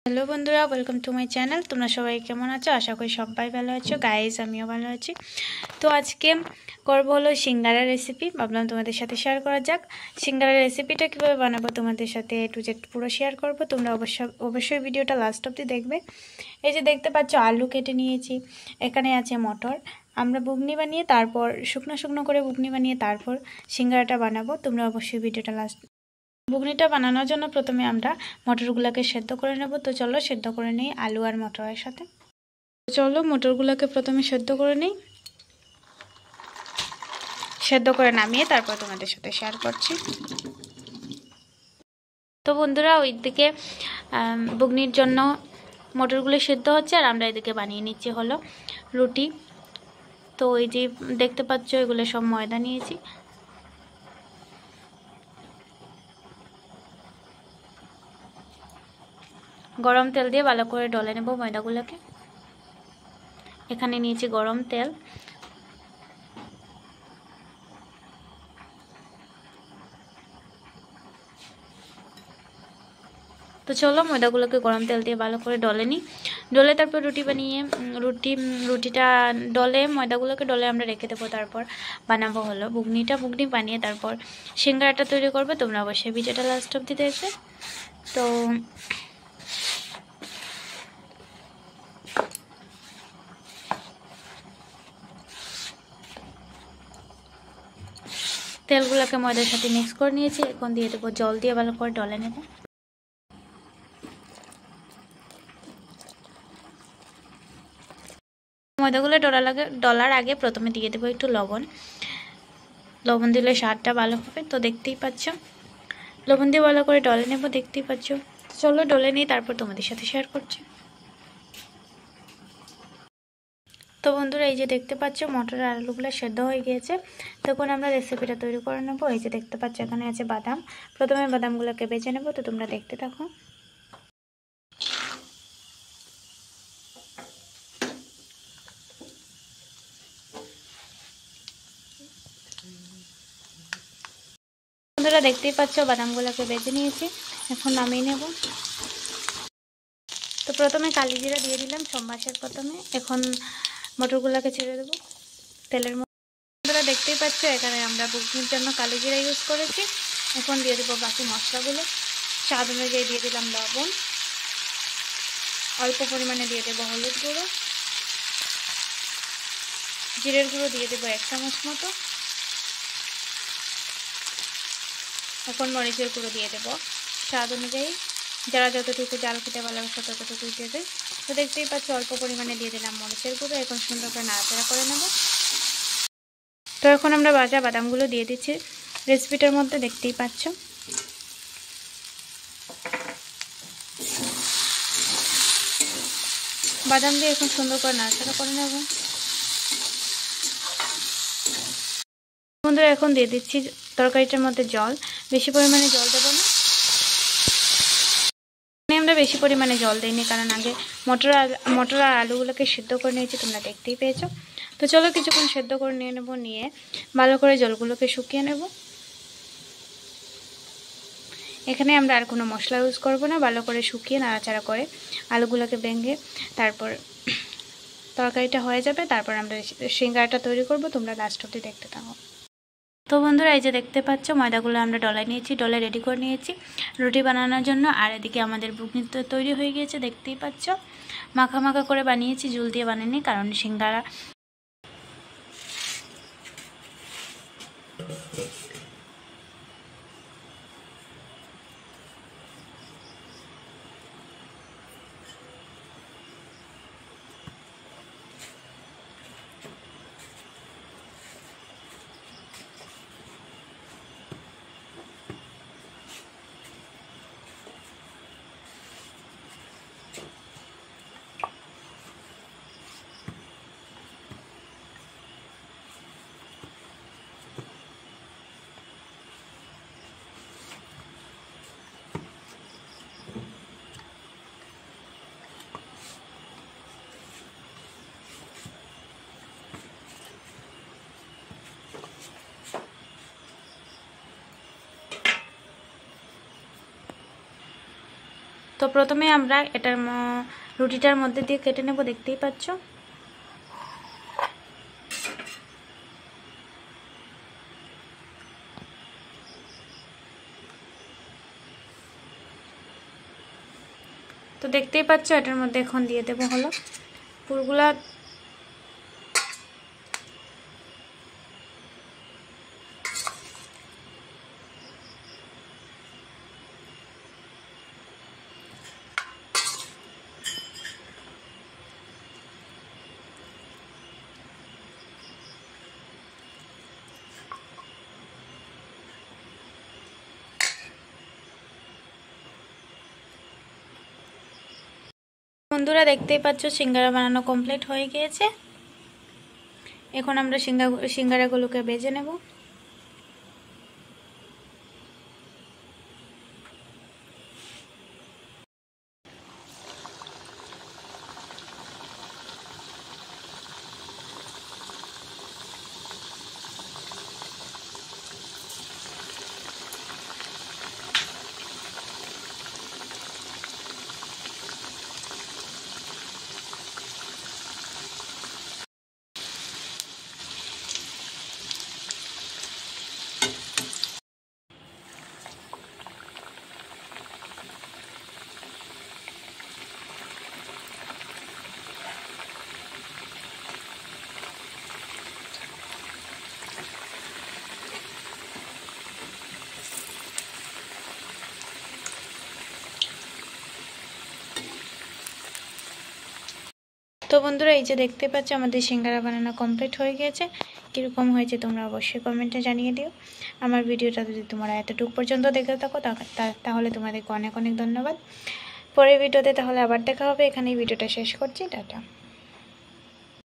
Hello বন্ধুরা, welcome to my channel. তোমরা সবাই কেমন আছো? আশা করি সবাই ভালো আছো। গাইজ, আমিও ভালো আছি। তো আজকে করবো হলো সিঙ্গারা রেসিপি। ভাবলাম তোমাদের সাথে শেয়ার করা যাক। সিঙ্গারা রেসিপিটা কীভাবে বানাবো তোমাদের সাথে টু জেড পুরো শেয়ার করবো। তোমরা অবশ্যই ভিডিওটা লাস্ট অবধি দেখবে। এই যে দেখতে পাচ্ছ, আলু কেটে নিয়েছি, এখানে আছে মটর। আমরা বুগনি বানিয়ে তারপর শুকনো করে বুগনি বানিয়ে তারপর সিঙ্গারাটা বানাবো। তোমরা অবশ্যই ভিডিওটা লাস্ট। বুগনিটা বানানোর জন্য প্রথমে আমরা মটরগুলোকে সেদ্ধ করে নেব। তো চলো সেদ্ধ করে নিই আলু আর মটরের সাথে। চলো মটরগুলোকে প্রথমে সেদ্ধ করে নিই। সেদ্ধ করে নামিয়ে তারপর তোমাদের সাথে শেয়ার করছি। তো বন্ধুরা, ওই দিকে বুগনির জন্য মটরগুলো সেদ্ধ হচ্ছে আর আমরা এদিকে বানিয়ে নিচ্ছি হলো রুটি। তো ওই যে দেখতে পাচ্ছ, এগুলো সব ময়দা নিয়েছি। গরম তেল দিয়ে ভালো করে ডলে নেব ময়দাগুলোকে। এখানে নিয়েছি গরম তেল। তো চলো ময়দাগুলোকে গরম তেল দিয়ে ভালো করে ডলে নিই। ডলে তারপর রুটি বানিয়ে রুটিটা ডলে ময়দাগুলোকে ডলে আমরা রেখে দেবো। তারপর বানাবো হলো বুগনি বানিয়ে তারপর সিঙ্গারাটা তৈরি করবো। তোমরা অবশ্যই ভিডিওটা লাস্ট অবধি দেখবে। তো তেলগুলোকে ময়দার সাথে মিক্স করে নিয়েছি। এখন দিয়ে দেবো জল দিয়ে ভালো করে ডলে নেব। ময়দাগুলো ডলার আগে প্রথমে দিয়ে দেবো একটু লবণ দিলে স্বাদটা ভালো হবে। তো দেখতেই পাচ্ছ, লবণ দিয়ে ভালো করে ডলে নেব। দেখতেই পাচ্ছ। চলো ডলে নিই, তারপর তোমাদের সাথে শেয়ার করছি। তো বন্ধুরা, এই যে দেখতে পাচ্ছ মটর আর আলুগুলো সেদ্ধ হয়ে গিয়েছে। তখন আমরা রেসিপিটা তৈরি করে নেবো। এই যে দেখতে পাচ্ছ, এখানে আছে বাদাম। প্রথমে বাদামগুলোকে বেছে নেবো। তো তোমরা দেখতে থাকো। বন্ধুরা, দেখতেই পাচ্ছ বাদামগুলোকে বেছে নিয়েছি। এখন নামিয়ে নেব। তো প্রথমে কালি জিরা দিয়ে দিলাম সম্বাসের প্রথমে। এখন মটরগুলোকে ছেড়ে দেবো তেলের মধ্যে। বন্ধুরা, দেখতেই পাচ্ছ এখানে আমরা বুগনির জন্য কালি জিরা ইউজ করেছি। এখন দিয়ে দেবো বাকি মশলাগুলো। স্বাদ অনুযায়ী দিয়ে দিলাম লবণ। অল্প পরিমাণে দিয়ে দেবো হলুদ গুঁড়ো। জিরের গুঁড়ো দিয়ে দেবো 1 চামচ মতো। এখন মরিচের গুঁড়ো দিয়ে দেবো স্বাদ অনুযায়ী। যারা যতটুকু জাল খেতে ভালোবাসে ততটুকুই দেবে। তো দেখতেই পাচ্ছ অল্প পরিমাণে দিয়ে দিলাম মরিচের গুঁড়ো। এখন সুন্দর করে নাড়াচাড়া করে নেব। তো এখন আমরা ভাজা বাদামগুলো দিয়ে দিচ্ছি রেসিপিটার মধ্যে। দেখতেই পাচ্ছ বাদাম দিয়ে এখন সুন্দর করে নাড়াচাড়া করে নেব। বন্ধুরা, এখন দিয়ে দিচ্ছি তরকারিটার মধ্যে জল। বেশি পরিমাণে জল দেবো না। আমরা বেশি পরিমাণে জল দিইনি, কারণ আগে মটর আর আলুগুলোকে সিদ্ধ করে নিয়েছি। তোমরা দেখতেই পেয়েছো। তো চলো কিছুক্ষণ সেদ্ধ করে নিয়ে নেবো। নিয়ে ভালো করে জলগুলোকে শুকিয়ে নেব। এখানে আমরা আর কোনো মশলা ইউজ করব না। ভালো করে শুকিয়ে নাড়াচাড়া করে আলুগুলোকে ভেঙে তারপর তরকারিটা হয়ে যাবে। তারপর আমরা সিঙ্গারাটা তৈরি করব। তোমরা লাস্ট অবধি দেখতে থাকো। তো বন্ধুরা, এই যে দেখতে পাচ্ছ ময়দাগুলো আমরা ডলায় নিয়েছি, ডলে রেডি করে নিয়েছি রুটি বানানোর জন্য। আর এদিকে আমাদের বুগনি তৈরি হয়ে গিয়েছে। দেখতেই পাচ্ছ মাখা মাখা করে বানিয়েছি, জুল দিয়ে বানাইনি, কারণ সিঙ্গারা। তো প্রথমে আমরা এটার রুটিটার মধ্যে দিয়ে কেটে নেব, দেখতেই পাচ্ছ। তো দেখতেই পাচ্ছ এটার মধ্যে এখন দিয়ে দেবো হলো পুরগুলা। বন্ধুরা দেখতেই পাচ্ছ সিঙ্গারা বানানো কমপ্লিট হয়ে গিয়েছে। এখন আমরা সিঙ্গারাগুলোকে ভেজে নেব। তো বন্ধুরা এই যে দেখতে পাচ্ছ আমাদের সিঙ্গারা বানানো কমপ্লিট হয়ে গিয়েছে। কীরকম হয়েছে তোমরা অবশ্যই কমেন্টে জানিয়ে দিও। আমার ভিডিওটা যদি তোমরা এতটুকু পর্যন্ত দেখতে থাকো তাহলে তোমাদেরকে অনেক অনেক ধন্যবাদ। পরের ভিডিওতে তাহলে আবার দেখা হবে। এখানেই ভিডিওটা শেষ করছি, টাটা।